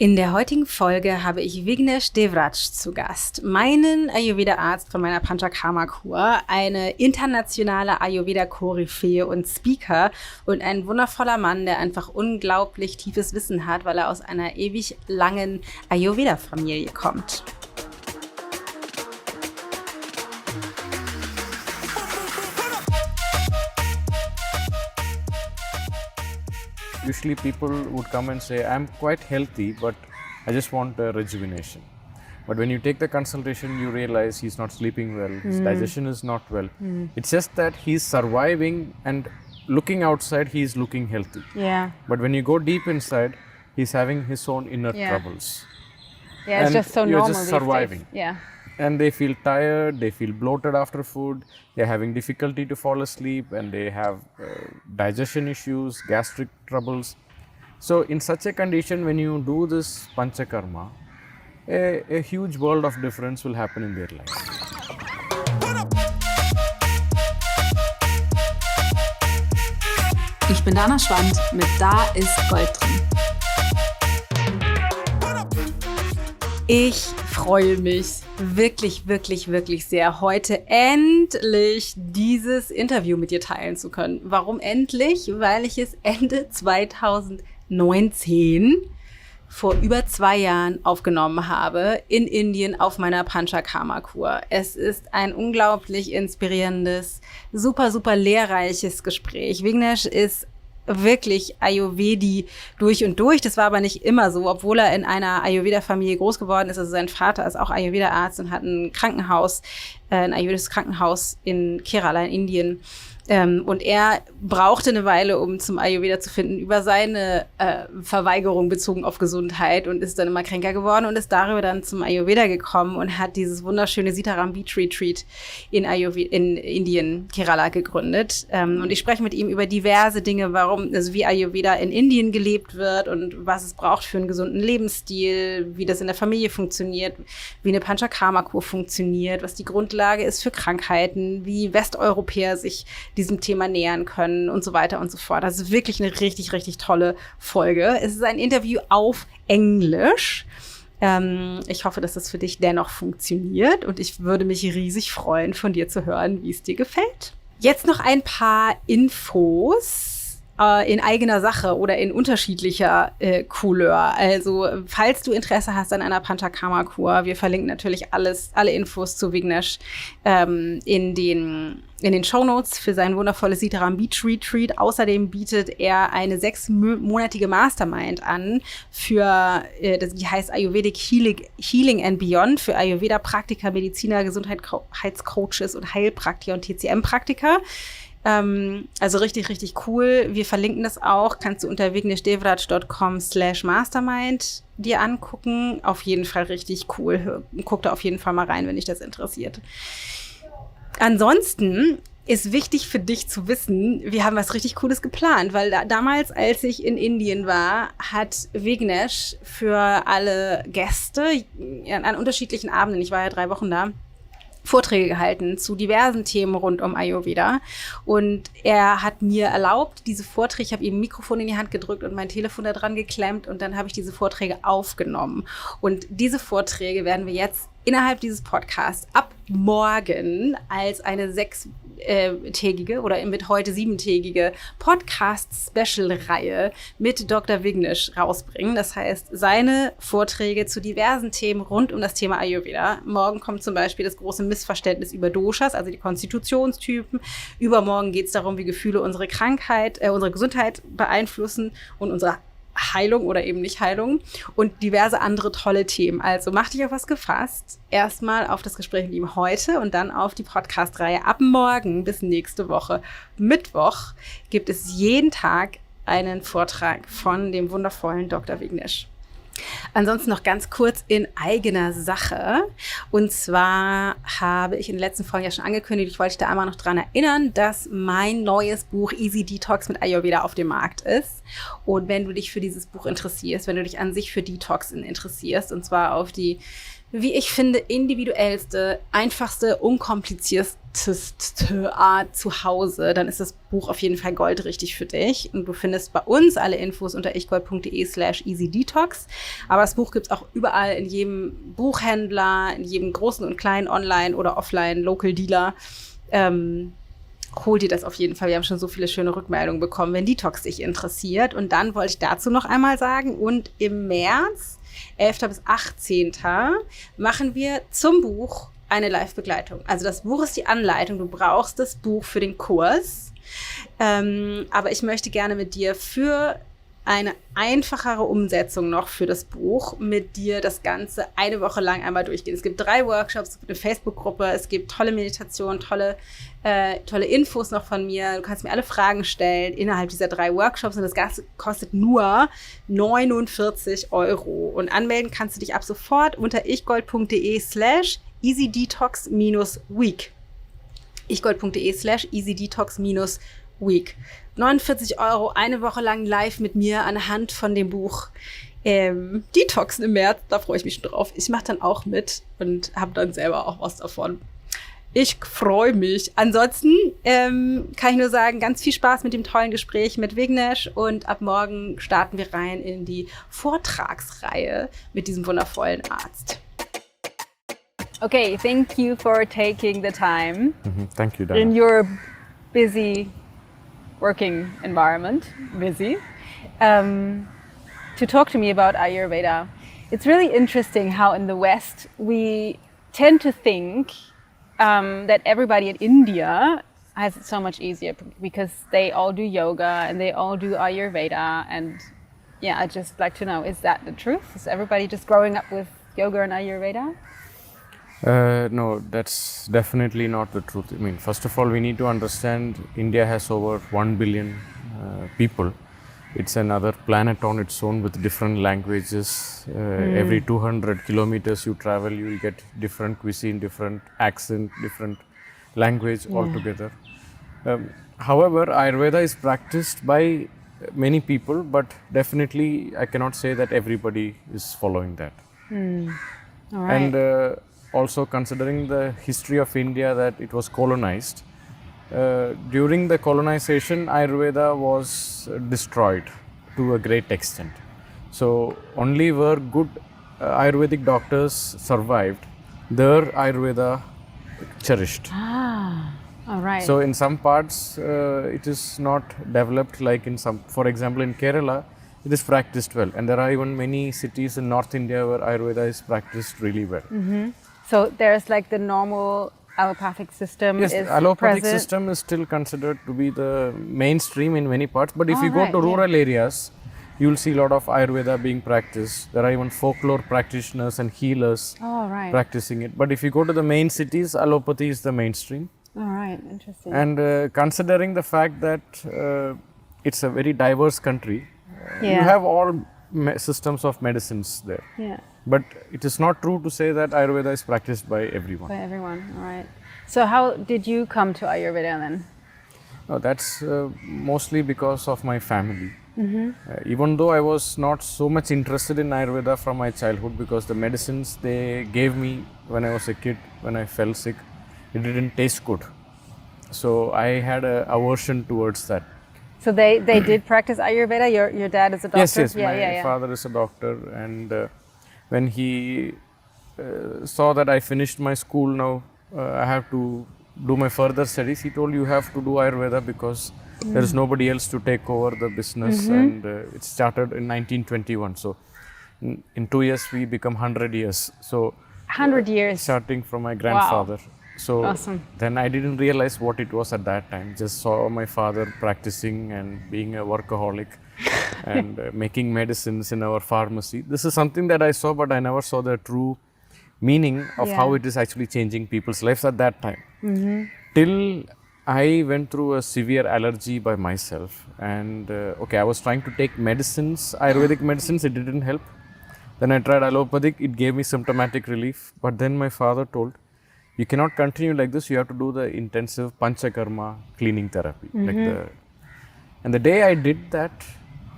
In der heutigen Folge habe ich Vignesh Devraj zu Gast, meinen Ayurveda-Arzt von meiner Panchakarma Kur, eine internationale Ayurveda-Koryphäe und Speaker und ein wundervoller Mann, der einfach unglaublich tiefes Wissen hat, weil er aus einer ewig langen Ayurveda Familie kommt. Usually people would come and say, I'm quite healthy, but I just want rejuvenation. But when you take the consultation, you realize he's not sleeping well, his digestion is not well. It's just that he's surviving and looking outside, he's looking healthy. Yeah. But when you go deep inside, he's having his own inner troubles. Yeah, it's and just so you're normal just these surviving. days. Yeah. And they feel tired, they feel bloated after food, they're having difficulty to fall asleep, and they have digestion issues, gastric troubles. So in such a condition, when you do this Panchakarma, a huge world of difference will happen in their life. Ich bin Dana Schwand mit Da ist Gold drin. Ich freue mich wirklich, wirklich, wirklich sehr, heute endlich dieses Interview mit dir teilen zu können. Warum endlich? Weil ich es Ende 2019, vor über 2 Jahren, aufgenommen habe in Indien auf meiner Panchakarma Kur. Es ist ein unglaublich inspirierendes, super, super lehrreiches Gespräch. Vignesh ist wirklich Ayurvedi durch und durch. Das war aber nicht immer so, obwohl er in einer Ayurveda Familie groß geworden ist. Also sein Vater ist auch Ayurveda-Arzt und hat ein Krankenhaus, ein ayurvedisches Krankenhaus in Kerala in Indien. Und er brauchte eine Weile, um zum Ayurveda zu finden, über seine Verweigerung bezogen auf Gesundheit, und ist dann immer kränker geworden und ist darüber dann zum Ayurveda gekommen und hat dieses wunderschöne Sitaram Beach Retreat in Indien, Kerala, gegründet. Und ich spreche mit ihm über diverse Dinge, wie Ayurveda in Indien gelebt wird und was es braucht für einen gesunden Lebensstil, wie das in der Familie funktioniert, wie eine Panchakarma Kur funktioniert, was die Grundlage ist für Krankheiten, wie Westeuropäer sich diesem Thema nähern können und so weiter und so fort. Das ist wirklich eine richtig, richtig tolle Folge. Es ist ein Interview auf Englisch. Ich hoffe, dass das für dich dennoch funktioniert, und ich würde mich riesig freuen, von dir zu hören, wie es dir gefällt. Jetzt noch ein paar Infos in eigener Sache oder in unterschiedlicher Couleur. Also, falls du Interesse hast an einer Panchakarma Kur, wir verlinken natürlich alle Infos zu Vignesh in den Shownotes für sein wundervolles Sitaram Beach Retreat. Außerdem bietet er eine 6-monatige Mastermind an die heißt Ayurvedic Healing and Beyond, für Ayurveda-Praktiker, Mediziner, Gesundheitscoaches und Heilpraktiker und TCM-Praktiker. Also richtig, richtig cool. Wir verlinken das auch. Kannst du unter vignesdevraj.com/mastermind dir angucken. Auf jeden Fall richtig cool. Guck da auf jeden Fall mal rein, wenn dich das interessiert. Ansonsten ist wichtig für dich zu wissen, wir haben was richtig Cooles geplant, weil damals, als ich in Indien war, hat Vignesh für alle Gäste an unterschiedlichen Abenden, ich war ja 3 Wochen da, Vorträge gehalten zu diversen Themen rund um Ayurveda. Und er hat mir erlaubt, diese Vorträge, ich habe ihm ein Mikrofon in die Hand gedrückt und mein Telefon da dran geklemmt, und dann habe ich diese Vorträge aufgenommen. Und diese Vorträge werden wir jetzt innerhalb dieses Podcasts ab morgen als eine 6-tägige oder mit heute 7-tägige Podcast-Special-Reihe mit Dr. Vignesh rausbringen. Das heißt, seine Vorträge zu diversen Themen rund um das Thema Ayurveda. Morgen kommt zum Beispiel das große Missverständnis über Doshas, also die Konstitutionstypen. Übermorgen geht es darum, wie Gefühle unsere Gesundheit beeinflussen und unsere Heilung oder eben nicht Heilung, und diverse andere tolle Themen. Also mach dich auf was gefasst. Erstmal auf das Gespräch mit ihm heute und dann auf die Podcast-Reihe. Ab morgen bis nächste Woche Mittwoch gibt es jeden Tag einen Vortrag von dem wundervollen Dr. Vignesh. Ansonsten noch ganz kurz in eigener Sache. Und zwar habe ich in den letzten Folgen ja schon angekündigt, ich wollte dich da einmal noch dran erinnern, dass mein neues Buch Easy Detox mit Ayurveda auf dem Markt ist. Und wenn du dich für dieses Buch interessierst, wenn du dich an sich für Detoxen interessierst, und zwar auf die, wie ich finde, individuellste, einfachste, unkomplizierteste Art zu Hause, dann ist das Buch auf jeden Fall goldrichtig für dich. Und du findest bei uns alle Infos unter ichgold.de/easydetox. Aber das Buch gibt es auch überall in jedem Buchhändler, in jedem großen und kleinen Online- oder Offline-Local-Dealer. Hol dir das auf jeden Fall. Wir haben schon so viele schöne Rückmeldungen bekommen, wenn Detox dich interessiert. Und dann wollte ich dazu noch einmal sagen, und im März, 11. bis 18. machen wir zum Buch eine Live-Begleitung. Also das Buch ist die Anleitung. Du brauchst das Buch für den Kurs. Aber ich möchte gerne mit dir für eine einfachere Umsetzung noch für das Buch mit dir das Ganze eine Woche lang einmal durchgehen. Es gibt 3 Workshops, es gibt eine Facebook-Gruppe, es gibt tolle Meditationen, tolle Infos noch von mir. Du kannst mir alle Fragen stellen innerhalb dieser 3 Workshops und das Ganze kostet nur 49 €. Und anmelden kannst du dich ab sofort unter ichgold.de/easydetox-week. ichgold.de/easydetox-week. 49 €, eine Woche lang live mit mir anhand von dem Buch Detoxen im März. Da freue ich mich schon drauf. Ich mache dann auch mit und habe dann selber auch was davon. Ich freue mich. Ansonsten kann ich nur sagen, ganz viel Spaß mit dem tollen Gespräch mit Vignesh und ab morgen starten wir rein in die Vortragsreihe mit diesem wundervollen Arzt. Okay, thank you for taking the time Thank you, Dana. in your busy working environment, to talk to me about Ayurveda. It's really interesting how in the West we tend to think that everybody in India has it so much easier because they all do yoga and they all do Ayurveda. And yeah, I'd just like to know, is that the truth? Is everybody just growing up with yoga and Ayurveda? No, that's definitely not the truth. I mean, first of all, we need to understand India has over 1 billion people. It's another planet on its own with different languages. Every 200 kilometers you travel, you will get different cuisine, different accent, different language altogether. However, Ayurveda is practiced by many people, but definitely I cannot say that everybody is following that. All right. And also considering the history of India, that it was colonized. During the colonization, Ayurveda was destroyed to a great extent. So only where good Ayurvedic doctors survived, their Ayurveda cherished. All right. So in some parts, it is not developed like in some, for example, in Kerala, it is practiced well. And there are even many cities in North India where Ayurveda is practiced really well. So there's like the normal allopathic system Yes, is the allopathic present. system is still considered to be the mainstream in many parts. But if you right, go to yeah. rural areas, you will see a lot of Ayurveda being practiced. There are even folklore practitioners and healers Oh, right. practicing it. But if you go to the main cities, allopathy is the mainstream. All right, interesting. And considering the fact that it's a very diverse country, you Yeah. have all systems of medicines there. Yeah, But it is not true to say that Ayurveda is practiced by everyone. by everyone. All right. So how did you come to Ayurveda then? No, that's mostly because of my family. Even though I was not so much interested in Ayurveda from my childhood, because the medicines they gave me when I was a kid, when I fell sick, it didn't taste good. So I had a aversion towards that. So they did practice Ayurveda? Your dad is a doctor? Yes, my father is a doctor, and when he saw that I finished my school now, I have to do my further studies. He told you have to do Ayurveda because there is nobody else to take over the business, and it started in 1921. So in 2 years we become 100 years. So 100 years. starting from my grandfather. So Awesome. then I didn't realize what it was at that time. Just saw my father practicing and being a workaholic and making medicines in our pharmacy. This is something that I saw, but I never saw the true meaning of how Yeah. it is actually changing people's lives at that time. Till I went through a severe allergy by myself, and I was trying to take medicines, Ayurvedic medicines, it didn't help. Then I tried allopathic, it gave me symptomatic relief. But then my father told, you cannot continue like this, you have to do the intensive Panchakarma cleaning therapy. And the day I did that,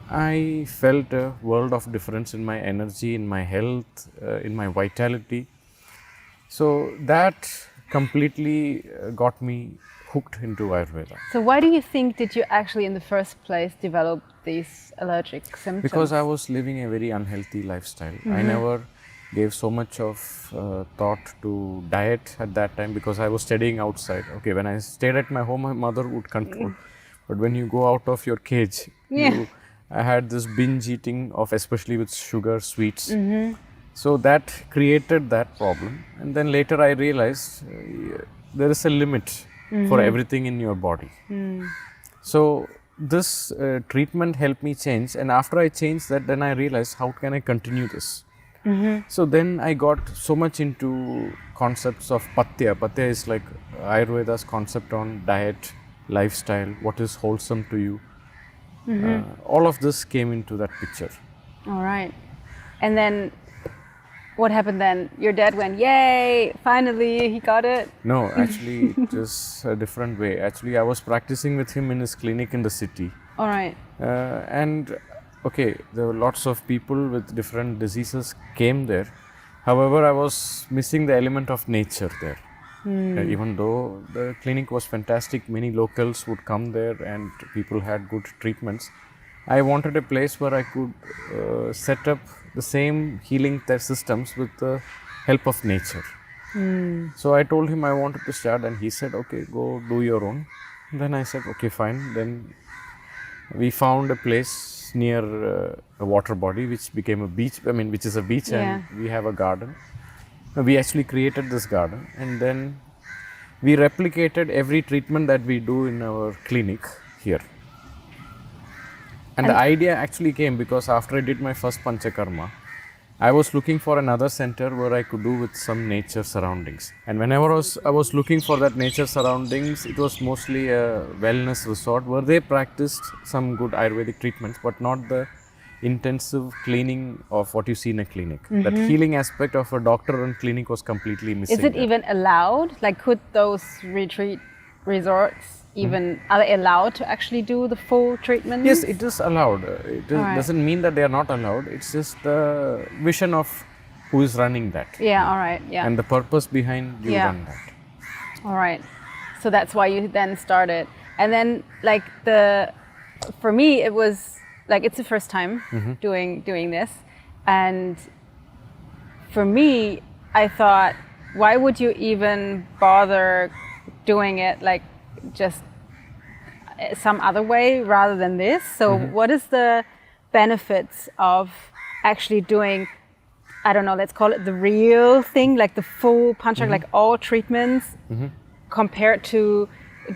I felt a world of difference in my energy, in my health, in my vitality. So that completely got me hooked into Ayurveda. So why do you think did you actually in the first place develop these allergic symptoms? Because I was living a very unhealthy lifestyle. I never gave so much of thought to diet at that time because I was studying outside. Okay, when I stayed at my home, my mother would control. But when you go out of your cage, I had this binge eating of, especially with sugar, sweets. So that created that problem. And then later I realized there is a limit for everything in your body. So this treatment helped me change. And after I changed that, then I realized, how can I continue this? So then I got so much into concepts of Patya. Patya is like Ayurveda's concept on diet, lifestyle, what is wholesome to you. All of this came into that picture. All right. And then what happened then? Your dad went, yay, finally he got it. No, actually it was a different way. Actually, I was practicing with him in his clinic in the city. All right. And okay, there were lots of people with different diseases came there. However, I was missing the element of nature there. Even though the clinic was fantastic, many locals would come there and people had good treatments. I wanted a place where I could set up the same healing systems with the help of nature. So I told him I wanted to start, and he said, okay, go do your own. Then I said, okay, fine. Then we found a place near a water body which became a beach, which is a beach, and we have a garden. We actually created this garden, and then we replicated every treatment that we do in our clinic here. And the idea actually came because after I did my first Panchakarma, I was looking for another center where I could do with some nature surroundings. And whenever I was looking for that nature surroundings, it was mostly a wellness resort where they practiced some good Ayurvedic treatments, but not the intensive cleaning of what you see in a clinic. That healing aspect of a doctor and clinic was completely missing. Is it there. even allowed? Like, could those retreat resorts even, are they allowed to actually do the full treatment? Yes, it is allowed. It doesn't mean that they are not allowed. It's just the vision of who is running that. Yeah, all right, yeah. And the purpose behind you run that. All right. So that's why you then started. And then, like, for me, it was, like, it's the first time doing this. And for me, I thought, why would you even bother doing it, like, just some other way rather than this? So what is the benefits of actually doing, I don't know, let's call it the real thing, like the full Panchakarma, like all treatments, compared to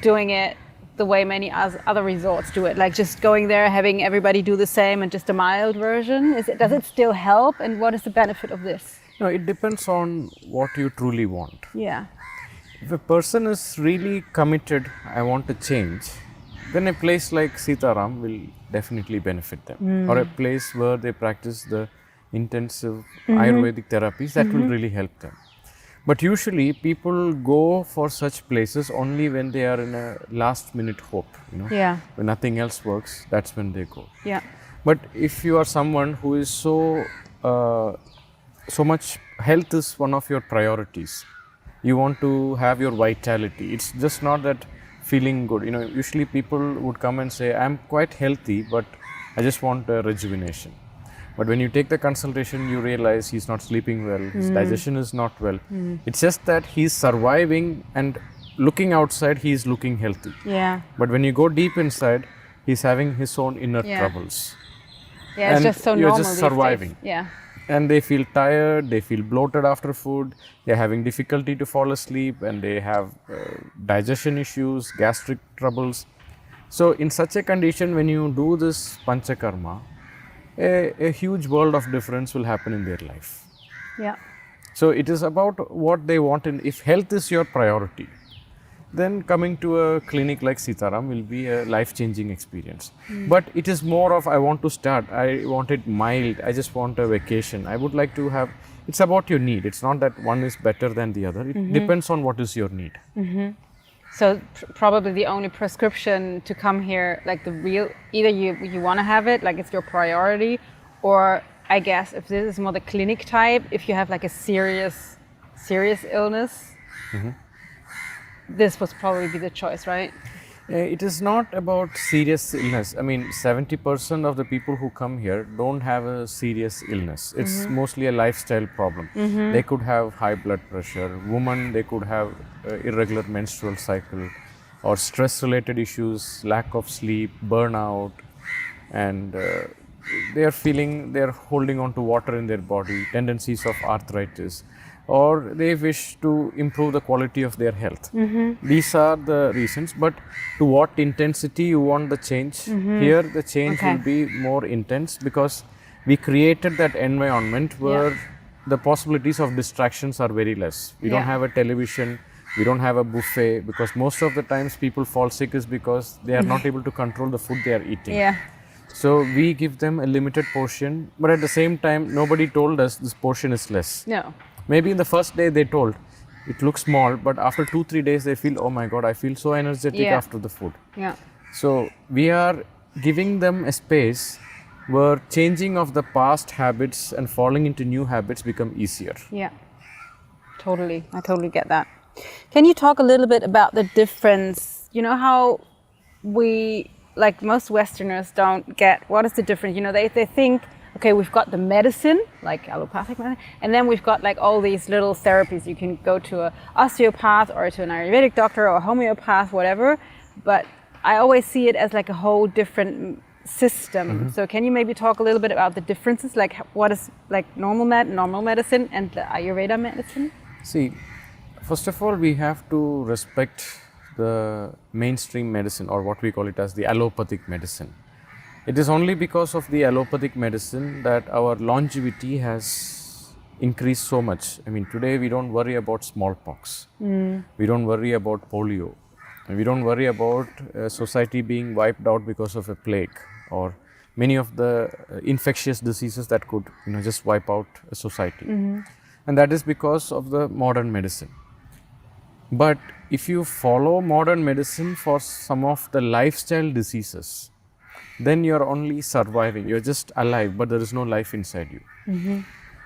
doing it the way many other resorts do it, like just going there, having everybody do the same and just a mild version? Does it still help, and what is the benefit of this? No, it depends on what you truly want. Yeah. If a person is really committed, I want to change, then a place like Sitaram will definitely benefit them. Or a place where they practice the intensive Ayurvedic therapies, that will really help them. But usually people go for such places only when they are in a last minute hope, when nothing else works, that's when they go. Yeah. But if you are someone who is so much, health is one of your priorities. You want to have your vitality. It's just not that feeling good. Usually people would come and say, I'm quite healthy, but I just want a rejuvenation. But when you take the consultation, you realize he's not sleeping well, his digestion is not well. It's just that he's surviving, and looking outside, he's looking healthy. Yeah. But when you go deep inside, he's having his own inner troubles. Yeah, it's just so normal. You're just surviving. Yeah. And they feel tired, they feel bloated after food, they're having difficulty to fall asleep, and they have digestion issues, gastric troubles. So in such a condition, when you do this Panchakarma, a huge world of difference will happen in their life. Yeah. So it is about what they want, and if health is your priority, then coming to a clinic like Sitaram will be a life-changing experience. But it is more of, I want to start, I want it mild, I just want a vacation. I would like to have, it's about your need. It's not that one is better than the other. It depends on what is your need. So probably the only prescription to come here, like the real, either you want to have it, like it's your priority, or I guess if this is more the clinic type, if you have like a serious illness, this was probably be the choice, right? It is not about serious illness. I mean, 70% of the people who come here don't have a serious illness. It's mostly a lifestyle problem. They could have high blood pressure. Women, they could have irregular menstrual cycle or stress-related issues, lack of sleep, burnout, and they're holding on to water in their body, tendencies of arthritis, or they wish to improve the quality of their health. These are the reasons, but to what intensity you want the change? Here the change will be more intense because we created that environment where the possibilities of distractions are very less. We don't have a television, we don't have a buffet, because most of the times people fall sick is because they are not able to control the food they are eating. So we give them a limited portion, but at the same time nobody told us this portion is less. No. Maybe in the first day they told it looks small, but after 2-3 days they feel, oh my god, I feel so energetic after the food. So we are giving them a space where changing of the past habits and falling into new habits become easier. Totally. I totally get that. Can you talk a little bit about the difference? You know how we, like most Westerners, don't get what is the difference? You know, they think, okay, we've got the medicine, like allopathic medicine, and then we've got like all these little therapies. You can go to an osteopath or to an Ayurvedic doctor or a homeopath, whatever. But I always see it as like a whole different system. So can you maybe talk a little bit about the differences, like what is like normal medicine and the Ayurveda medicine? See, first of all, we have to respect the mainstream medicine, or what we call it as the allopathic medicine. It is only because of the allopathic medicine that our longevity has increased so much. I mean, today we don't worry about smallpox. We don't worry about polio. And we don't worry about society being wiped out because of a plague or many of the infectious diseases that could, just wipe out a society. And that is because of the modern medicine. But if you follow modern medicine for some of the lifestyle diseases, then you're only surviving, you're just alive, but there is no life inside you.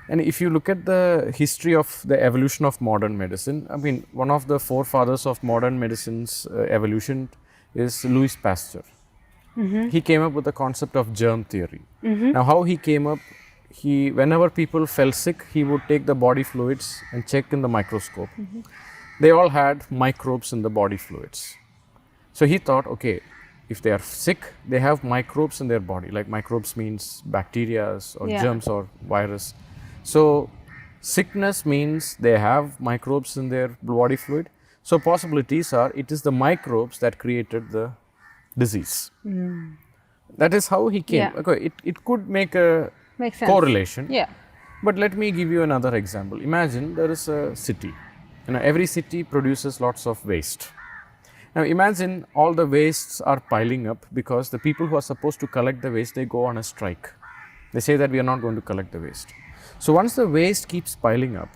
And if you look at the history of the evolution of modern medicine, I mean, one of the forefathers of modern medicine's evolution is Louis Pasteur. He came up with the concept of germ theory. Now, how he came up, whenever people fell sick, he would take the body fluids and check in the microscope. They all had microbes in the body fluids. So he thought, okay, if they are sick, they have microbes in their body. Like microbes means bacteria or germs or virus. So sickness means they have microbes in their body fluid. So possibilities are, it is the microbes that created the disease. That is how he came. Okay, it could make a correlation. But let me give you another example. Imagine there is a city. Every city produces lots of waste. Now imagine all the wastes are piling up because the people who are supposed to collect the waste, they go on a strike. They say that we are not going to collect the waste. So once the waste keeps piling up,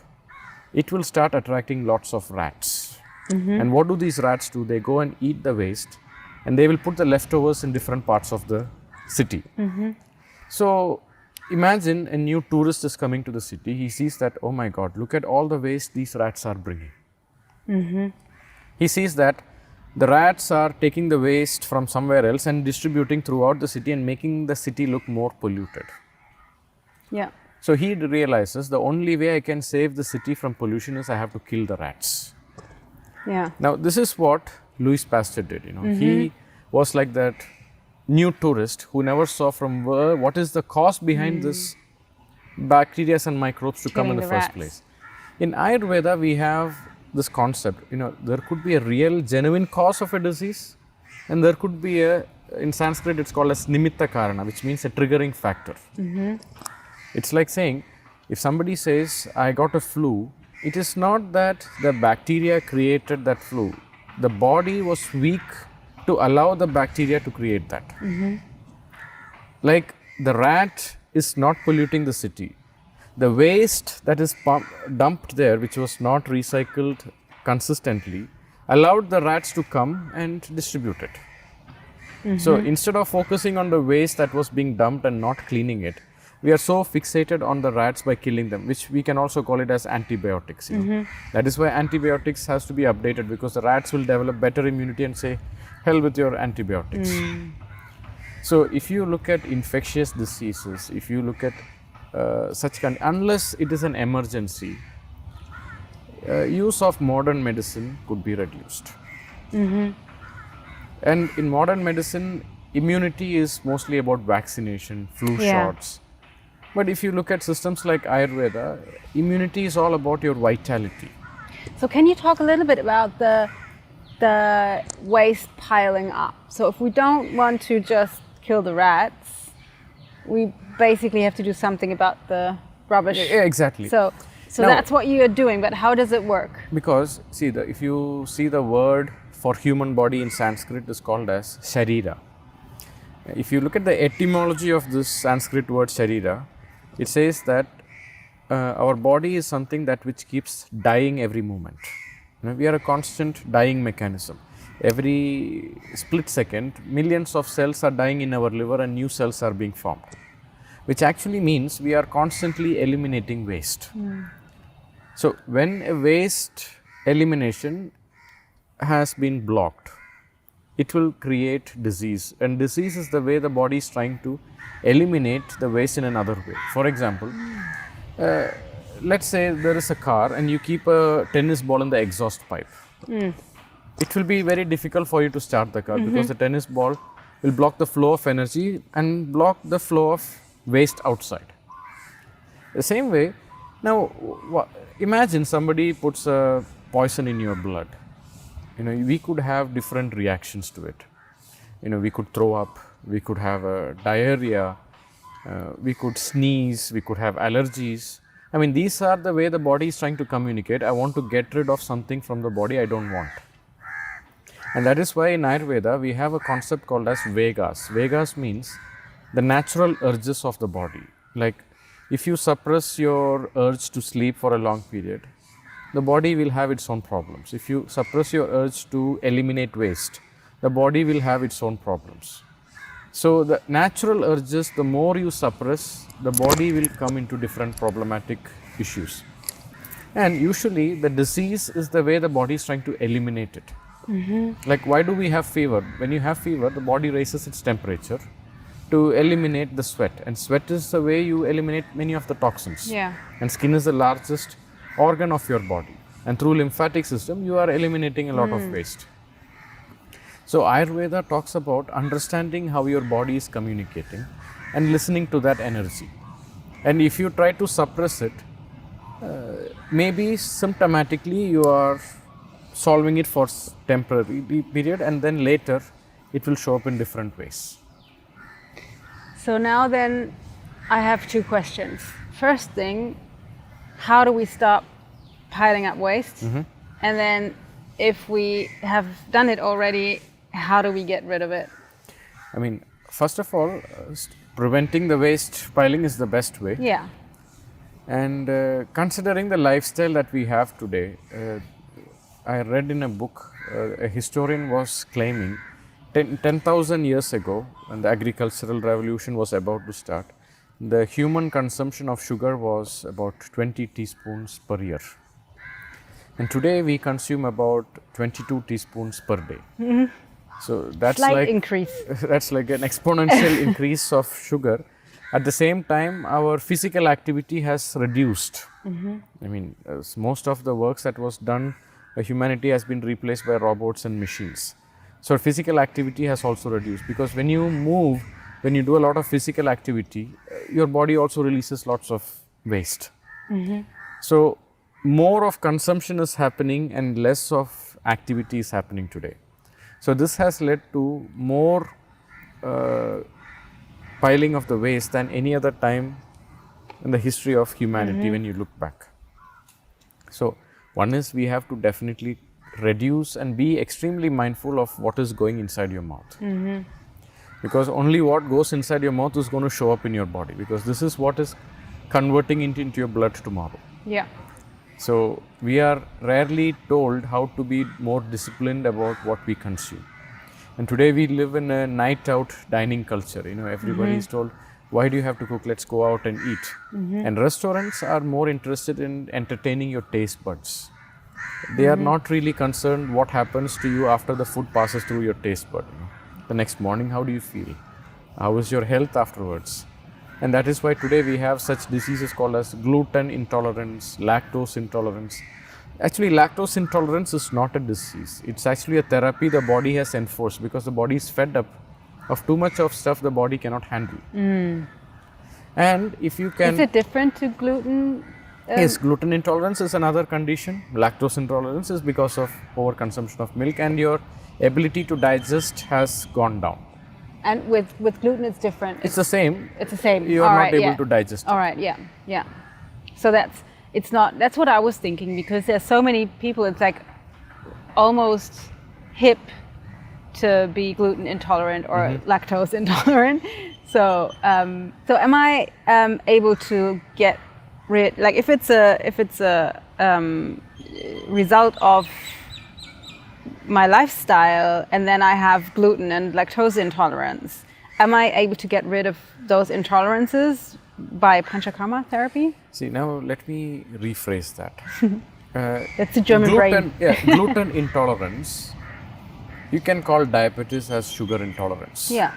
it will start attracting lots of rats. And what do these rats do? They go and eat the waste and they will put the leftovers in different parts of the city. So imagine a new tourist is coming to the city. He sees that, oh my God, look at all the waste these rats are bringing. He sees that the rats are taking the waste from somewhere else and distributing throughout the city and making the city look more polluted. So he realizes the only way I can save the city from pollution is I have to kill the rats. Now this is what Louis Pasteur did. He was like that new tourist who never saw from what is the cause behind this bacteria and microbes to come in the first place. In Ayurveda, we have this concept, there could be a real genuine cause of a disease, and there could be in Sanskrit it's called as nimitta karana, which means a triggering factor. It's like saying, if somebody says, I got a flu, it is not that the bacteria created that flu. The body was weak to allow the bacteria to create that. Like the rat is not polluting the city. The waste that is dumped there, which was not recycled consistently, allowed the rats to come and distribute it. So instead of focusing on the waste that was being dumped and not cleaning it, we are so fixated on the rats by killing them, which we can also call it as antibiotics. You know? That is why antibiotics has to be updated, because the rats will develop better immunity and say, hell with your antibiotics. So if you look at infectious diseases, if you look at unless it is an emergency, use of modern medicine could be reduced. And in modern medicine, immunity is mostly about vaccination, flu shots. But if you look at systems like Ayurveda, immunity is all about your vitality. So can you talk a little bit about the waste piling up? So if we don't want to just kill the rats, we basically have to do something about the rubbish. Yeah, exactly. So now, that's what you are doing, but how does it work? Because if you see the word for human body in Sanskrit is called as sharira. If you look at the etymology of this Sanskrit word sharira, it says that our body is something that which keeps dying every moment. We are a constant dying mechanism. Every split second, millions of cells are dying in our liver and new cells are being formed, which actually means we are constantly eliminating waste. So when a waste elimination has been blocked, it will create disease, and disease is the way the body is trying to eliminate the waste in another way. For example, let's say there is a car and you keep a tennis ball in the exhaust pipe. It will be very difficult for you to start the car because the tennis ball will block the flow of energy and block the flow of waste outside. The same way, now imagine somebody puts a poison in your blood. We could have different reactions to it. We could throw up, we could have a diarrhea, we could sneeze, we could have allergies. I mean, these are the way the body is trying to communicate. I want to get rid of something from the body I don't want. And that is why in Ayurveda, we have a concept called as Vegas. Vegas means the natural urges of the body. Like if you suppress your urge to sleep for a long period, the body will have its own problems. If you suppress your urge to eliminate waste, the body will have its own problems. So the natural urges, the more you suppress, the body will come into different problematic issues. And usually the disease is the way the body is trying to eliminate it. Like why do we have fever? When you have fever, the body raises its temperature to eliminate the sweat. And sweat is the way you eliminate many of the toxins. And skin is the largest organ of your body. And through lymphatic system, you are eliminating a lot of waste. So Ayurveda talks about understanding how your body is communicating and listening to that energy. And if you try to suppress it, maybe symptomatically you are solving it for temporary period, and then later it will show up in different ways. So now then I have two questions. First thing, how do we stop piling up waste? And then if we have done it already, how do we get rid of it? I mean, first of all, preventing the waste piling is the best way. And considering the lifestyle that we have today, I read in a book, a historian was claiming 10,000 years ago, when the agricultural revolution was about to start, the human consumption of sugar was about 20 teaspoons per year. And today we consume about 22 teaspoons per day. So that's increase. That's like an exponential increase of sugar. At the same time, our physical activity has reduced. I mean, most of the works that was done by humanity has been replaced by robots and machines. So physical activity has also reduced, because when you move, when you do a lot of physical activity, your body also releases lots of waste. So more of consumption is happening and less of activity is happening today. So this has led to more piling of the waste than any other time in the history of humanity when you look back. So one is we have to definitely reduce and be extremely mindful of what is going inside your mouth. Because only what goes inside your mouth is going to show up in your body, because this is what is converting into your blood tomorrow. So we are rarely told how to be more disciplined about what we consume. And today we live in a night out dining culture. Everybody is told, Why do you have to cook? Let's go out and eat. And restaurants are more interested in entertaining your taste buds. They are not really concerned what happens to you after the food passes through your taste bud. The next morning, how do you feel? How is your health afterwards? And that is why today we have such diseases called as gluten intolerance, lactose intolerance. Actually, lactose intolerance is not a disease. It's actually a therapy the body has enforced because the body is fed up of too much of stuff the body cannot handle. And if you can... Is it different to gluten? Yes, gluten intolerance is another condition. Lactose intolerance is because of overconsumption of milk and your ability to digest has gone down. And with gluten, it's different. It's the same. It's the same. You are not able to digest it. All right, yeah. So that's what I was thinking, because there's so many people, it's like almost hip to be gluten intolerant or lactose intolerant. So am I able to get rid, like if it's a result of my lifestyle and then I have gluten and lactose intolerance, am I able to get rid of those intolerances by Panchakarma therapy? See, now let me rephrase that. That's the German brain. Gluten intolerance, you can call diabetes as sugar intolerance. Yeah.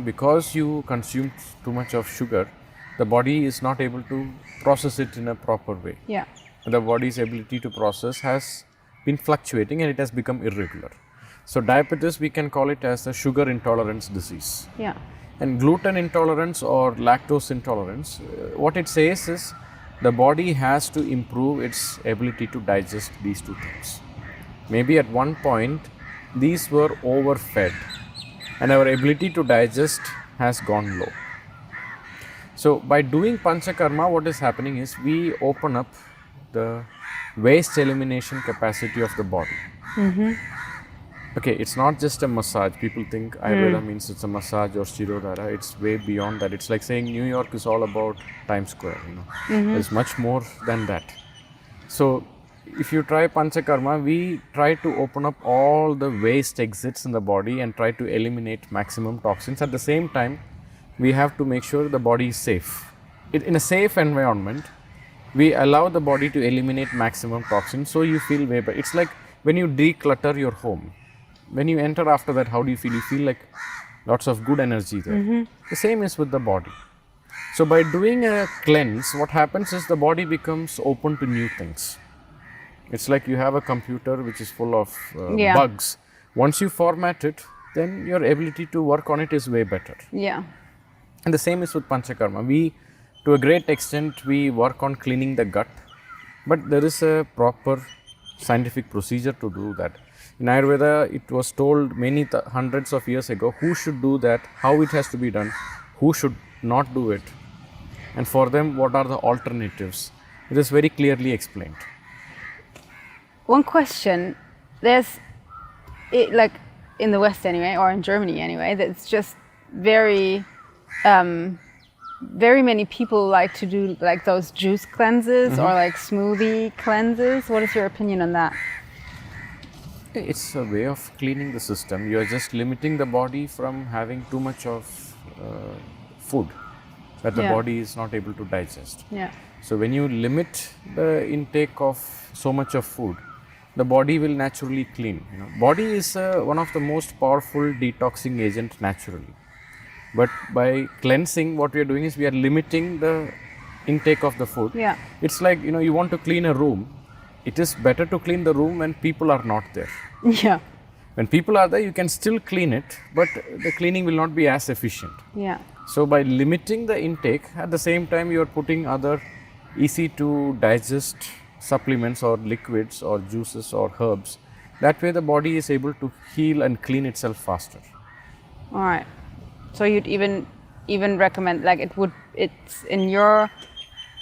Because you consume too much of sugar, the body is not able to process it in a proper way. Yeah. The body's ability to process has been fluctuating and it has become irregular. So diabetes, we can call it as a sugar intolerance disease. Yeah. And gluten intolerance or lactose intolerance, what it says is the body has to improve its ability to digest these two things. Maybe at one point, these were overfed and our ability to digest has gone low. So by doing Panchakarma, what is happening is we open up the waste elimination capacity of the body. Okay, it's not just a massage. People think Ayurveda means it's a massage or Shirodhara. It's way beyond that. It's like saying New York is all about Times Square. There's much more than that. So if you try Panchakarma, we try to open up all the waste exits in the body and try to eliminate maximum toxins. At the same time, we have to make sure the body is safe. In a safe environment, we allow the body to eliminate maximum toxins, so you feel way better. It's like when you declutter your home. When you enter after that, how do you feel? You feel like lots of good energy there. The same is with the body. So by doing a cleanse, what happens is the body becomes open to new things. It's like you have a computer which is full of bugs. Once you format it, then your ability to work on it is way better. Yeah. And the same is with Panchakarma. To a great extent, we work on cleaning the gut, but there is a proper scientific procedure to do that. In Ayurveda, it was told many hundreds of years ago who should do that, how it has to be done, who should not do it, and for them, what are the alternatives. It is very clearly explained. One question, like in the West anyway, or in Germany anyway, that's just very many people like to do like those juice cleanses or like smoothie cleanses. What is your opinion on that? It's a way of cleaning the system. You are just limiting the body from having too much of food that the body is not able to digest. Yeah. So when you limit the intake of so much of food, the body will naturally clean. Body is one of the most powerful detoxing agent naturally. But by cleansing, what we are doing is we are limiting the intake of the food. Yeah. It's like, you want to clean a room. It is better to clean the room when people are not there. Yeah. When people are there, you can still clean it, but the cleaning will not be as efficient. Yeah. So by limiting the intake, at the same time you are putting other easy to digest supplements or liquids or juices or herbs. That way the body is able to heal and clean itself faster. All right. So you'd even recommend, like it's in your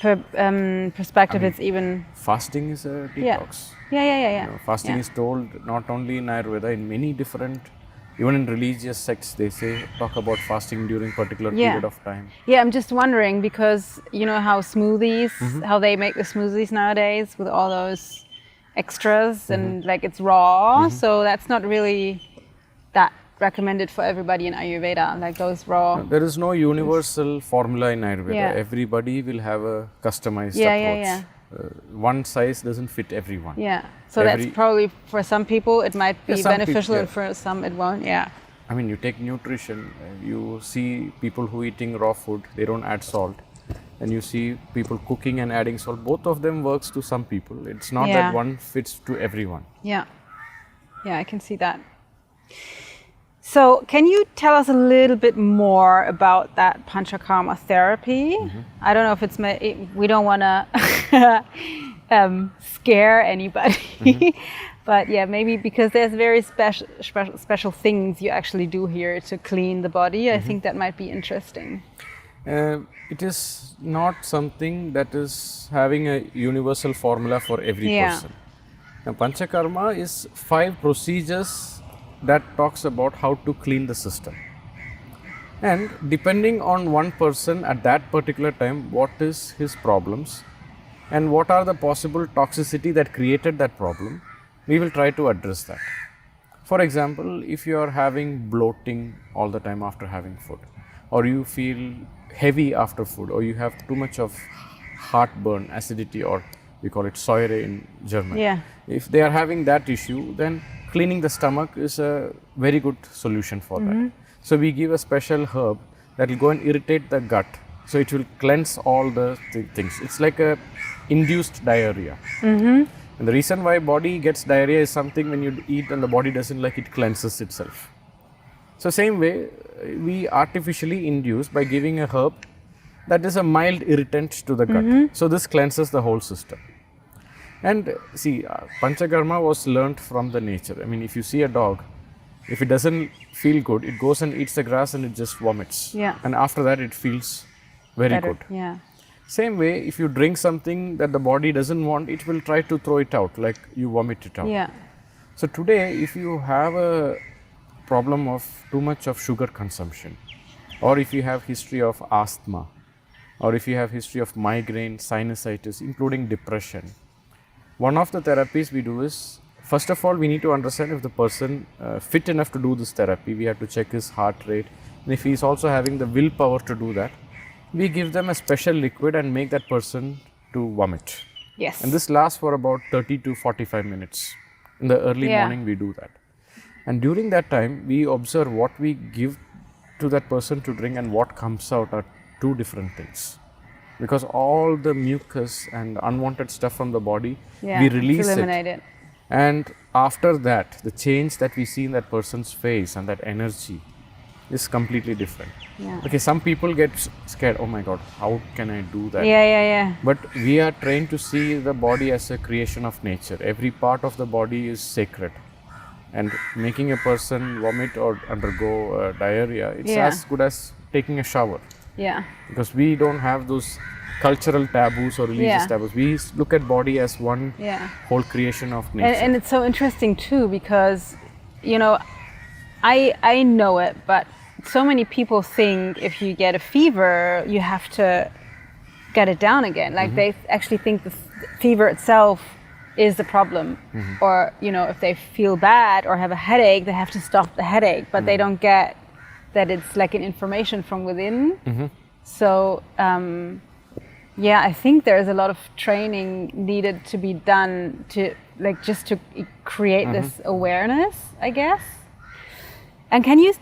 perspective, it's even... Fasting is a detox. Yeah. Fasting is told not only in Ayurveda, in many different, even in religious sects, they talk about fasting during particular period of time. Yeah, I'm just wondering because you know how smoothies, how they make the smoothies nowadays with all those extras and like it's raw, so that's not really that recommended for everybody in Ayurveda, like those raw. There is no universal formula in Ayurveda. Yeah. Everybody will have a customized Yeah, approach. yeah, One size doesn't fit everyone. Yeah. So that's probably for some people it might be some beneficial, people, and for some it won't. Yeah. I mean, you take nutrition, you see people who eating raw food, they don't add salt. And you see people cooking and adding salt. Both of them works to some people. It's not Yeah. that one fits to everyone. Yeah. Yeah, I can see that. So, can you tell us a little bit more about that Panchakarma therapy? I don't know if it's we don't want to scare anybody, but yeah, maybe because there's very special things you actually do here to clean the body. I think that might be interesting. It is not something that is having a universal formula for every person. Now, Panchakarma is 5 procedures that talks about how to clean the system. And depending on one person at that particular time, what is his problems and what are the possible toxicity that created that problem, we will try to address that. For example, if you are having bloating all the time after having food, or you feel heavy after food, or you have too much of heartburn, acidity, or we call it Säure in German. Yeah. If they are having that issue, then cleaning the stomach is a very good solution for that. So we give a special herb that will go and irritate the gut. So it will cleanse all the things. It's like a induced diarrhea. And the reason why body gets diarrhea is something when you eat and the body doesn't like it, cleanses itself. So same way, we artificially induce by giving a herb that is a mild irritant to the gut. So this cleanses the whole system. And see, Panchakarma was learnt from the nature. I mean, if you see a dog, if it doesn't feel good, it goes and eats the grass and it just vomits. Yeah. And after that, it feels very Better. good. Yeah. Same way, if you drink something that the body doesn't want, it will try to throw it out, like you vomit it out. Yeah. So today, if you have a problem of too much of sugar consumption, or if you have history of asthma, or if you have history of migraine, sinusitis, including depression, one of the therapies we do is, first of all, we need to understand if the person fit enough to do this therapy. We have to check his heart rate, and if he is also having the willpower to do that, we give them a special liquid and make that person to vomit. Yes. And this lasts for about 30 to 45 minutes. In the early morning, we do that. And during that time, we observe what we give to that person to drink and what comes out are 2 different things. Because all the mucus and unwanted stuff from the body, we release it. And after that, the change that we see in that person's face and that energy is completely different. Yeah. Okay, some people get scared, oh my God, how can I do that? Yeah. But we are trained to see the body as a creation of nature. Every part of the body is sacred. And making a person vomit or undergo diarrhea, it's as good as taking a shower. Yeah. Because we don't have those cultural taboos or religious taboos. We look at body as one whole creation of nature. And it's so interesting too, because, you know, I know it, but so many people think if you get a fever, you have to get it down again. Like they actually think the fever itself is the problem. Or, you know, if they feel bad or have a headache, they have to stop the headache, but they don't get that it's like an information from within. So, I think there's a lot of training needed to be done to like just to create this awareness, I guess. And can you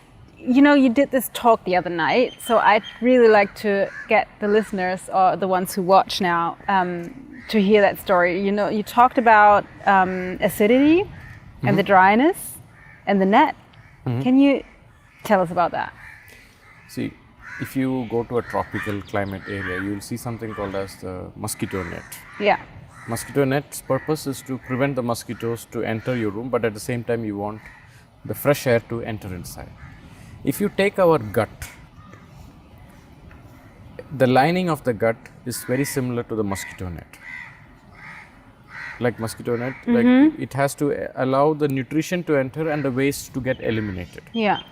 know, you did this talk the other night, so I'd really like to get the listeners or the ones who watch now to hear that story. You know, you talked about acidity and the dryness and the net. Can you tell us about that? See, if you go to a tropical climate area, you will see something called as the mosquito net. Yeah. Mosquito net's purpose is to prevent the mosquitoes to enter your room, but at the same time you want the fresh air to enter inside. If you take our gut, the lining of the gut is very similar to the mosquito net. Like mosquito net, like it has to allow the nutrition to enter and the waste to get eliminated. Yeah.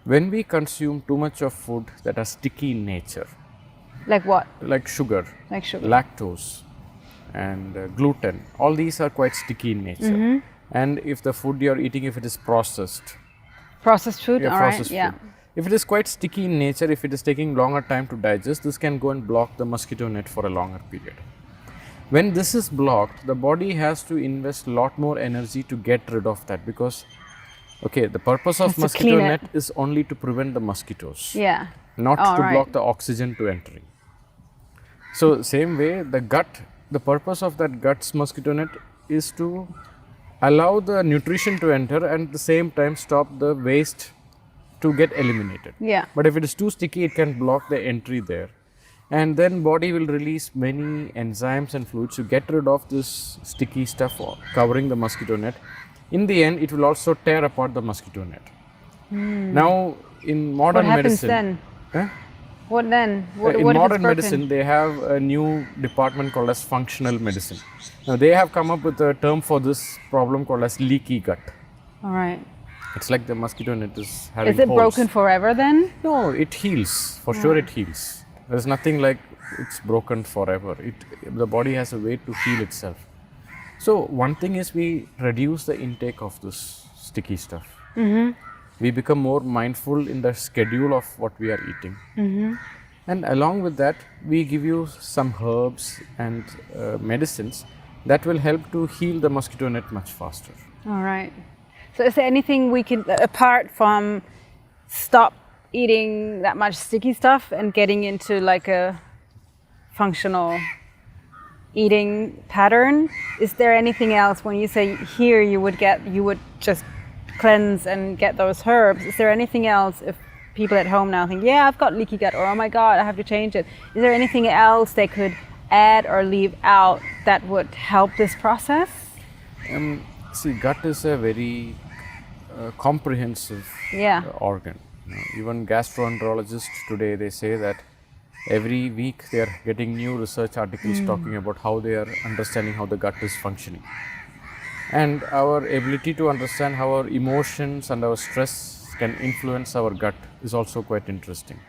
When we consume too much of food that are sticky in nature, Like what? like sugar, lactose, and gluten, all these are quite sticky in nature. And if the food you're eating, if it is processed, Processed food, Yeah, all right, processed yeah. food. If it is quite sticky in nature, if it is taking longer time to digest, this can go and block the mosquito net for a longer period. When this is blocked, the body has to invest a lot more energy to get rid of that, because okay, the purpose of Has to mosquito clean it. net is only to prevent the mosquitoes, Yeah. not Oh, to right. block the oxygen to entering. So same way, the gut, the purpose of that gut's mosquito net is to allow the nutrition to enter and at the same time stop the waste to get eliminated. Yeah. But if it is too sticky, it can block the entry there. And then body will release many enzymes and fluids to get rid of this sticky stuff covering the mosquito net. In the end, it will also tear apart the mosquito net. Now, in modern What happens medicine, then? What then? What in if it's modern broken? medicine, they have a new department called as functional medicine. Now, they have come up with a term for this problem called as leaky gut. All right. It's like the mosquito net is having Is it holes. broken forever then? No, it heals. For sure, it heals. There's nothing like it's broken forever. The body has a way to heal itself. So one thing is we reduce the intake of this sticky stuff. We become more mindful in the schedule of what we are eating. And along with that, we give you some herbs and medicines that will help to heal the mosquito net much faster. All right. So is there anything we can, apart from stop eating that much sticky stuff and getting into like a functional eating pattern, is there anything else when you say here you would just cleanse and get those herbs? Is there anything else if people at home now think, yeah, I've got leaky gut, or oh my God, I have to change it. Is there anything else they could add or leave out that would help this process? See, gut is a very comprehensive organ. Even gastroenterologists today, they say that every week they are getting new research articles talking about how they are understanding how the gut is functioning. And our ability to understand how our emotions and our stress can influence our gut is also quite interesting.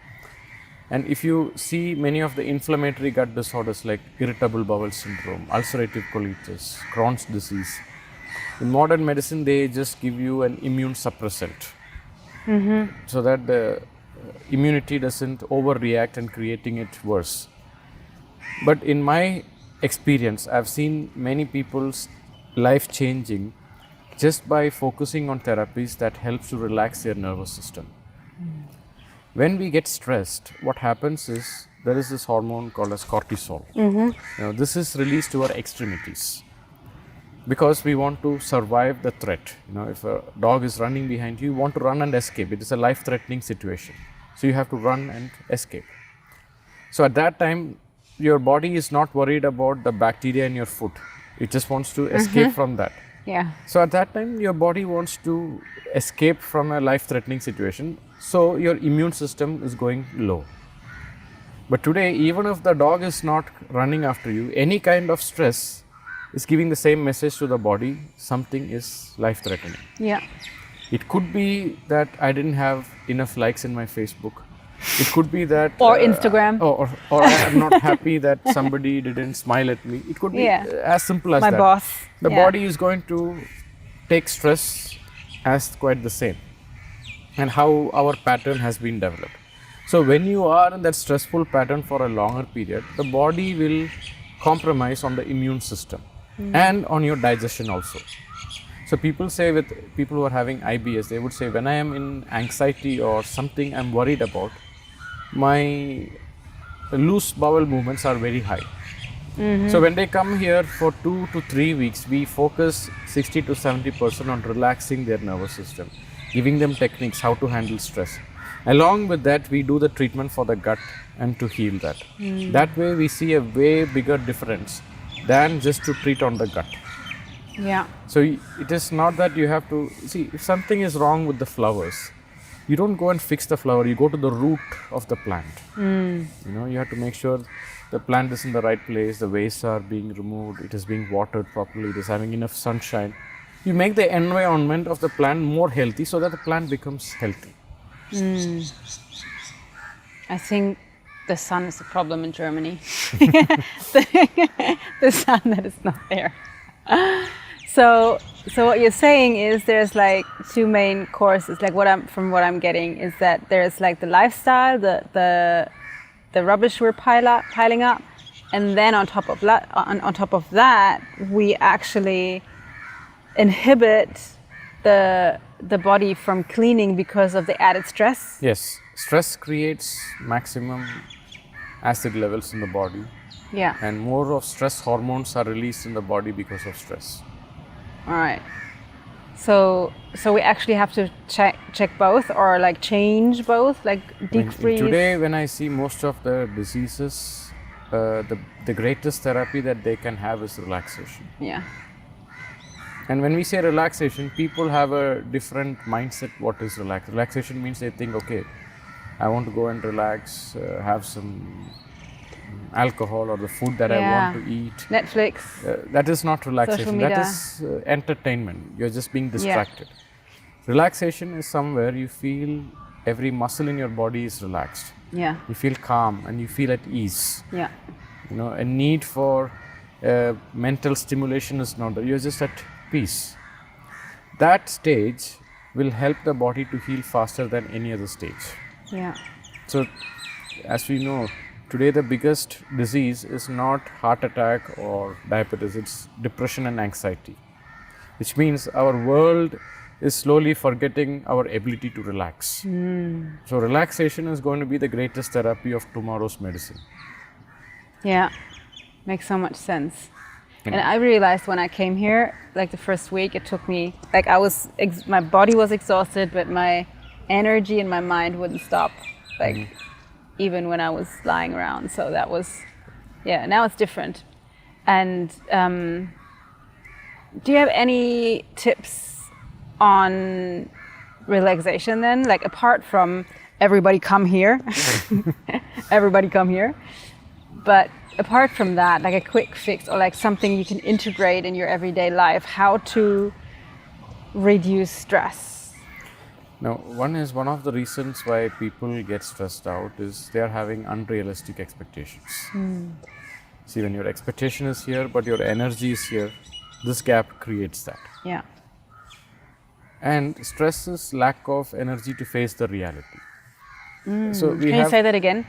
And if you see many of the inflammatory gut disorders like irritable bowel syndrome, ulcerative colitis, Crohn's disease, in modern medicine they just give you an immune suppressant so that the immunity doesn't overreact and creating it worse. But in my experience, I've seen many people's life changing just by focusing on therapies that helps to relax their nervous system. When we get stressed, what happens is there is this hormone called as cortisol. Now, this is released to our extremities because we want to survive the threat. If a dog is running behind you, you want to run and escape. It is a life-threatening situation. So you have to run and escape. So at that time, your body is not worried about the bacteria in your foot. It just wants to escape from that. Yeah. So at that time, your body wants to escape from a life-threatening situation. So your immune system is going low. But today, even if the dog is not running after you, any kind of stress is giving the same message to the body, something is life-threatening. Yeah. It could be that I didn't have enough likes in my Facebook. It could be that... Or Instagram. Or I'm not happy that somebody didn't smile at me. It could be as simple as my that. boss. The body is going to take stress as quite the same. And how our pattern has been developed. So when you are in that stressful pattern for a longer period, the body will compromise on the immune system and on your digestion also. So people say with people who are having IBS, they would say when I am in anxiety or something I'm worried about, my loose bowel movements are very high. So when they come here for 2 to 3 weeks, we focus 60 to 70% on relaxing their nervous system, giving them techniques how to handle stress. Along with that, we do the treatment for the gut and to heal that. That way we see a way bigger difference than just to treat on the gut. Yeah. So it is not that you have to, see, if something is wrong with the flowers, you don't go and fix the flower, you go to the root of the plant. You have to make sure the plant is in the right place, the wastes are being removed, it is being watered properly, it is having enough sunshine. You make the environment of the plant more healthy so that the plant becomes healthy. I think the sun is the problem in Germany. the sun that is not there. So So what you're saying is there's like two main courses. Like what I'm getting is that there's like the lifestyle, the rubbish we're piling up, and then on top of that, we actually inhibit the body from cleaning because of the added stress. Yes, stress creates maximum acid levels in the body. Yeah. And more of stress hormones are released in the body because of stress. All right. So we actually have to check both, or like change both, like decrease. Today, when I see most of the diseases, the greatest therapy that they can have is relaxation. Yeah. And when we say relaxation, people have a different mindset. What is relaxation means they think, okay, I want to go and relax, have some alcohol or the food that I want to eat. Netflix. That is not relaxation. Social That is entertainment. You're just being distracted. Relaxation is somewhere you feel every muscle in your body is relaxed. Yeah. You feel calm and you feel at ease. Yeah. You know, a need for mental stimulation is not there. You're just at peace. That stage will help the body to heal faster than any other stage. Yeah. So, as we know, today the biggest disease is not heart attack or diabetes, it's depression and anxiety. Which means our world is slowly forgetting our ability to relax. So relaxation is going to be the greatest therapy of tomorrow's medicine. Yeah, makes so much sense. And I realized when I came here, like the first week, it took me, like my body was exhausted, but my energy and my mind wouldn't stop, like even when I was lying around. So that was, now it's different. And do you have any tips on relaxation then? Like apart from everybody come here, but apart from that, like a quick fix or like something you can integrate in your everyday life, how to reduce stress? Now, one of the reasons why people get stressed out is they are having unrealistic expectations. See, when your expectation is here, but your energy is here, this gap creates that. Yeah. And stress is lack of energy to face the reality. So Can you say that again?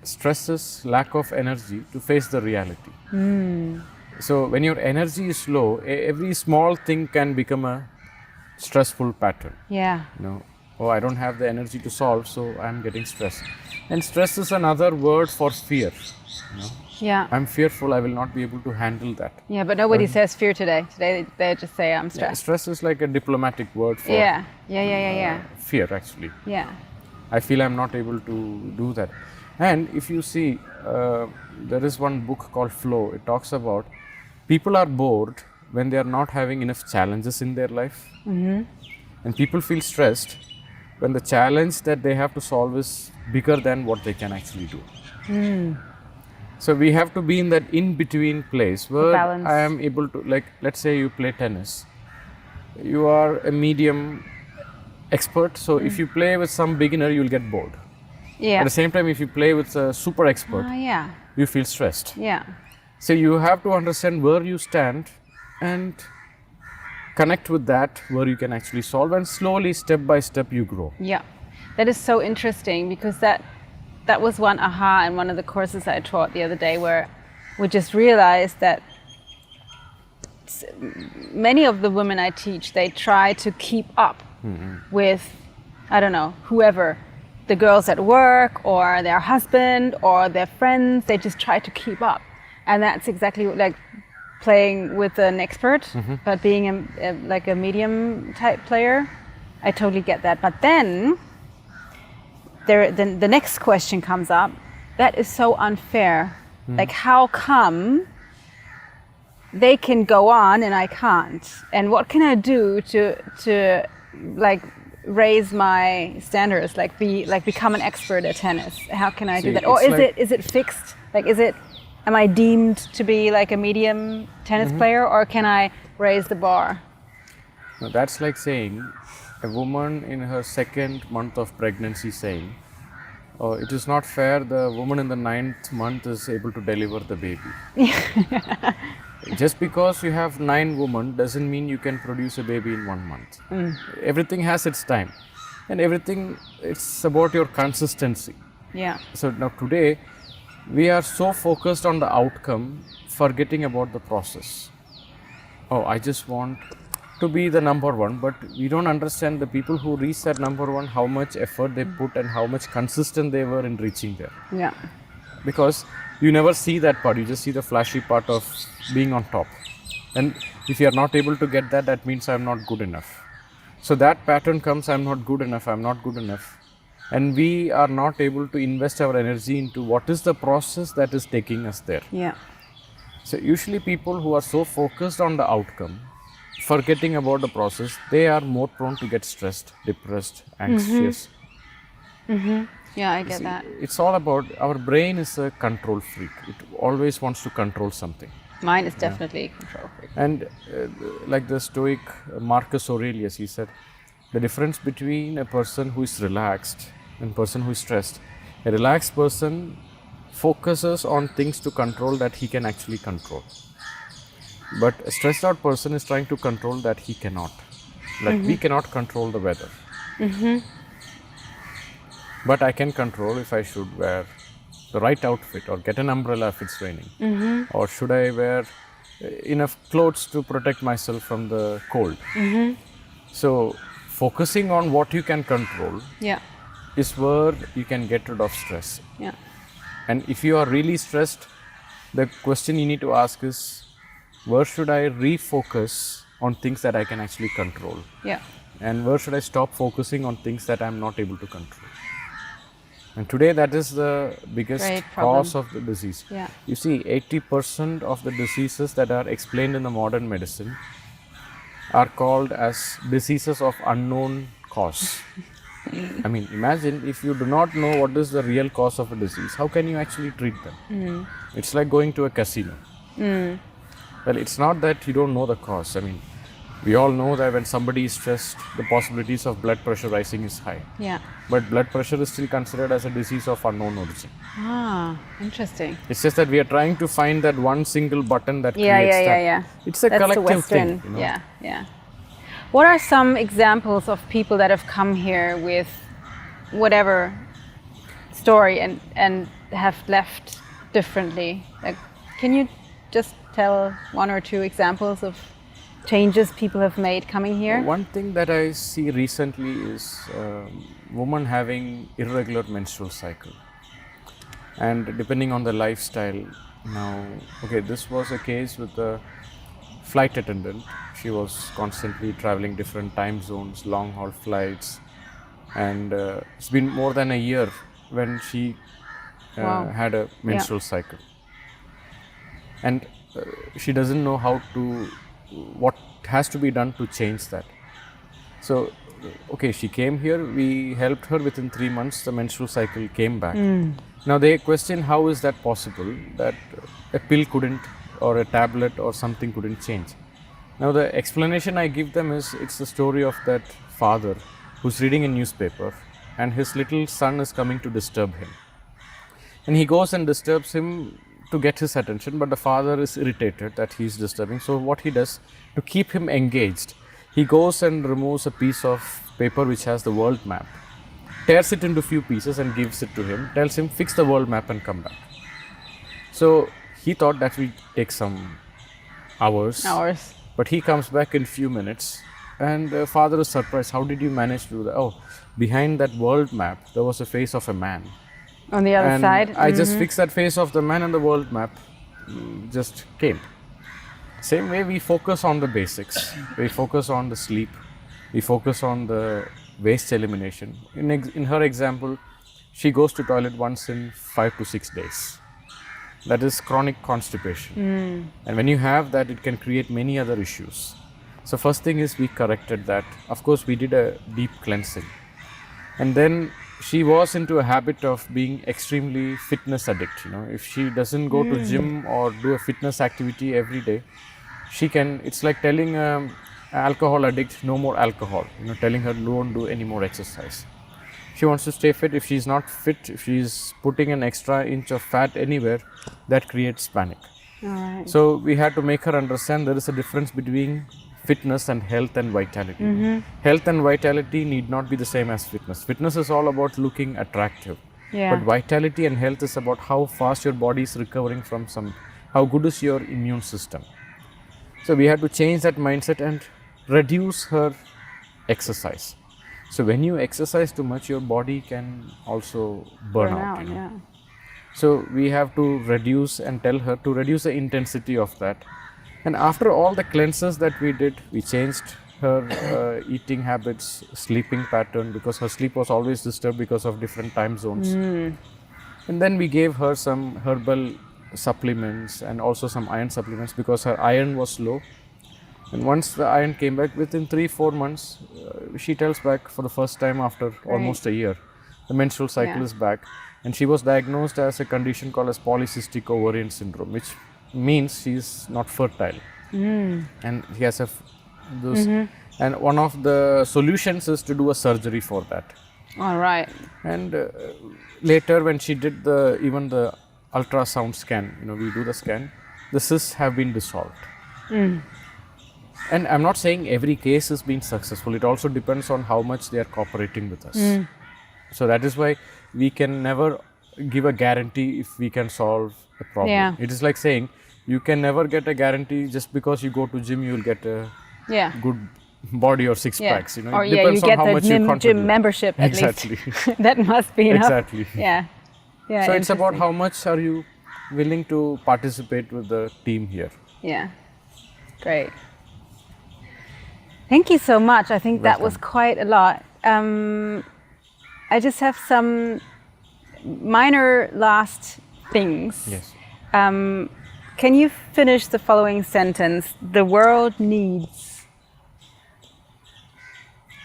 Stress is lack of energy to face the reality. So when your energy is low, every small thing can become a stressful pattern. Yeah. You know, oh, I don't have the energy to solve, so I'm getting stressed. And stress is another word for fear. You know? Yeah. I'm fearful, I will not be able to handle that. Yeah, but nobody says fear today. Today they just say I'm stressed. Stress is like a diplomatic word for fear, actually. Yeah. I feel I'm not able to do that. And if you see, there is one book called Flow. It talks about people are bored when they are not having enough challenges in their life. And people feel stressed when the challenge that they have to solve is bigger than what they can actually do. So we have to be in that in-between place where I am able to, like, let's say you play tennis. You are a medium expert, so if you play with some beginner, you'll get bored. Yeah. At the same time, if you play with a super expert, you feel stressed. Yeah. So you have to understand where you stand and connect with that, where you can actually solve, and slowly, step by step, you grow. Yeah. That is so interesting, because that was one aha in one of the courses I taught the other day, where we just realized that many of the women I teach, they try to keep up with, I don't know, whoever, the girls at work or their husband or their friends. They just try to keep up. And that's exactly like playing with an expert, but being like a medium type player. I totally get that. But then the next question comes up. That is so unfair. Like, how come they can go on and I can't? And what can I do to like raise my standards, like become an expert at tennis? How can I do that? Or is it fixed? Like, am I deemed to be like a medium tennis player, or can I raise the bar? Now, that's like saying a woman in her second month of pregnancy saying, oh, it is not fair, the woman in the 9th month is able to deliver the baby. Just because you have 9 women doesn't mean you can produce a baby in 1 month. Everything has its time, and everything, it's about your consistency. Yeah. So now today we are so focused on the outcome, forgetting about the process. Oh, I just want to be the number one, but we don't understand the people who reach that number one, how much effort they put and how much consistent they were in reaching there. Yeah. Because you never see that part, you just see the flashy part of being on top. And if you are not able to get that, that means I'm not good enough. So that pattern comes, I'm not good enough, I'm not good enough. And we are not able to invest our energy into what is the process that is taking us there. Yeah. So usually people who are so focused on the outcome, forgetting about the process, they are more prone to get stressed, depressed, anxious. Yeah, I get that. It's all about, our brain is a control freak. It always wants to control something. Mine is definitely a control freak. And like the Stoic Marcus Aurelius, he said, the difference between a person who is relaxed and a person who is stressed, a relaxed person focuses on things to control that he can actually control. But a stressed out person is trying to control that he cannot. Like we cannot control the weather. But I can control if I should wear the right outfit or get an umbrella if it's raining. Or should I wear enough clothes to protect myself from the cold. So focusing on what you can control is where you can get rid of stress. Yeah. And if you are really stressed, the question you need to ask is, where should I refocus on things that I can actually control? Yeah. And where should I stop focusing on things that I'm not able to control? And today that is the biggest Great problem. cause of the disease. Yeah. You see, 80% of the diseases that are explained in the modern medicine are called as diseases of unknown cause. I mean, imagine if you do not know what is the real cause of a disease, how can you actually treat them? It's like going to a casino. Well, it's not that you don't know the cause. I mean, we all know that when somebody is stressed, the possibilities of blood pressure rising is high. Yeah. But blood pressure is still considered as a disease of unknown origin. Ah, interesting. It's just that we are trying to find that one single button that creates that. Yeah. It's a That's the collective Western. thing. You know? Yeah. What are some examples of people that have come here with whatever story and have left differently? Like, can you just tell one or two examples of changes people have made coming here? One thing that I see recently is women having irregular menstrual cycle. And depending on the lifestyle, now, okay, this was a case with a flight attendant. She was constantly traveling different time zones, long haul flights, and it's been more than a year when she had a menstrual cycle. And she doesn't know what has to be done to change that. So, okay, she came here, we helped her. Within 3 months, the menstrual cycle came back. Now they question, how is that possible that a pill couldn't, or a tablet or something couldn't change? Now the explanation I give them is, it's the story of that father who's reading a newspaper and his little son is coming to disturb him. And he goes and disturbs him to get his attention, but the father is irritated that he's disturbing. So what he does, to keep him engaged, he goes and removes a piece of paper which has the world map, tears it into few pieces and gives it to him, tells him, fix the world map and come back. So he thought that will take some hours. But he comes back in few minutes, and the father is surprised. How did you manage to do that? Oh, behind that world map, there was a face of a man. On the other side? I just fixed that face of the man, and the world map just came. Same way we focus on the basics. We focus on the sleep. We focus on the waste elimination. In her example, she goes to toilet once in 5 to 6 days. That is chronic constipation. And when you have that, it can create many other issues. So first thing is, we corrected that. Of course, we did a deep cleansing. And then she was into a habit of being extremely fitness addict. You know, if she doesn't go to gym or do a fitness activity every day, she can, it's like telling an alcohol addict, no more alcohol. You know, telling her, don't do any more exercise. She wants to stay fit. If she's not fit, if she's putting an extra inch of fat anywhere, that creates panic. All right. So we had to make her understand there is a difference between fitness and health and vitality. Health and vitality need not be the same as fitness. Fitness is all about looking attractive. Yeah. But vitality and health is about how fast your body is recovering from how good is your immune system. So we had to change that mindset and reduce her exercise. So when you exercise too much, your body can also burn out. You know? Yeah. So we have to reduce and tell her to reduce the intensity of that. And after all the cleanses that we did, we changed her eating habits, sleeping pattern, because her sleep was always disturbed because of different time zones. And then we gave her some herbal supplements and also some iron supplements because her iron was low. And once the iron came back, within 3-4 months, she tells back for the first time after almost a year. The menstrual cycle is back. And she was diagnosed as a condition called as polycystic ovarian syndrome, which means she's not fertile. And she has those. And one of the solutions is to do a surgery for that. All right. And later when she did even the ultrasound scan, we do the scan, the cysts have been dissolved. And I'm not saying every case has been successful. It also depends on how much they are cooperating with us. So that is why we can never give a guarantee if we can solve a problem. Yeah. It is like saying you can never get a guarantee just because you go to gym, you will get a good body or six packs. Or it depends you on get how the much you contribute. gym membership at Exactly. least. That must be enough. Exactly. Yeah. So it's about how much are you willing to participate with the team here. Yeah. Great. Thank you so much. I think that was quite a lot. I just have some minor last things. Yes. Can you finish the following sentence? The world needs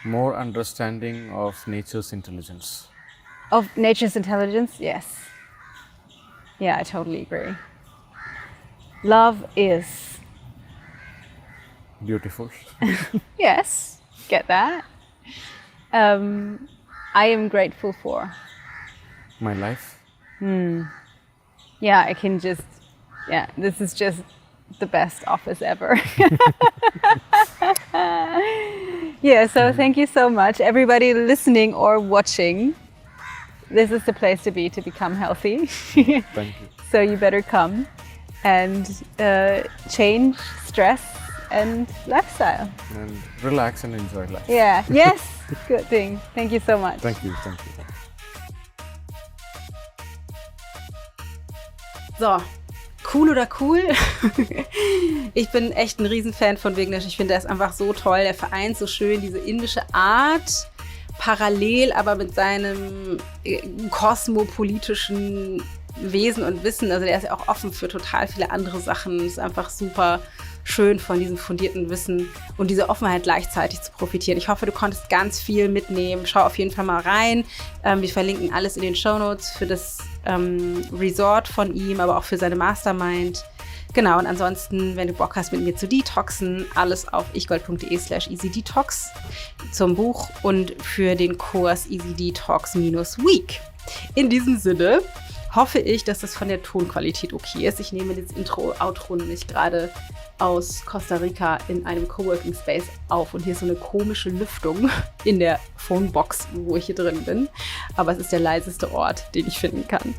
more understanding of nature's intelligence. Of nature's intelligence? Yes. Yeah, I totally agree. Love is beautiful. Yes, get that. I am grateful for my life. Yeah, I can just, this is just the best office ever. Yeah, so thank you so much. Everybody listening or watching, this is the place to be to become healthy. Thank you. So you better come and change stress and lifestyle. And relax and enjoy life. Yeah, yes, good thing. Thank you so much. Thank you. So, cool oder cool? Ich bin echt ein Riesenfan von Vignesh. Ich finde, der ist einfach so toll. Der vereint so schön diese indische Art, parallel aber mit seinem kosmopolitischen Wesen und Wissen. Also der ist ja auch offen für total viele andere Sachen. Ist einfach super schön, von diesem fundierten Wissen und dieser Offenheit gleichzeitig zu profitieren. Ich hoffe, du konntest ganz viel mitnehmen. Schau auf jeden Fall mal rein. Wir verlinken alles in den Shownotes für das Resort von ihm, aber auch für seine Mastermind. Genau, und ansonsten, wenn du Bock hast, mit mir zu detoxen, alles auf ichgold.de/easydetox zum Buch und für den Kurs Easy Detox -Week. In diesem Sinne hoffe ich, dass das von der Tonqualität okay ist. Ich nehme das Intro-Outro nämlich gerade aus Costa Rica in einem Coworking Space auf. Und hier ist so eine komische Lüftung in der Phonebox, wo ich hier drin bin. Aber es ist der leiseste Ort, den ich finden kann.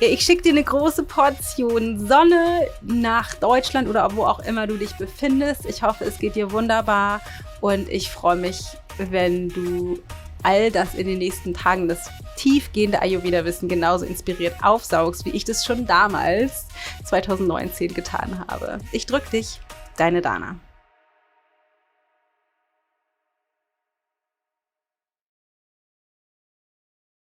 Ich schicke dir eine große Portion Sonne nach Deutschland oder wo auch immer du dich befindest. Ich hoffe, es geht dir wunderbar. Und ich freue mich, wenn du all das in den nächsten Tagen, das tiefgehende Ayurveda-Wissen genauso inspiriert aufsaugst, wie ich das schon damals 2019 getan habe. Ich drück dich, deine Dana.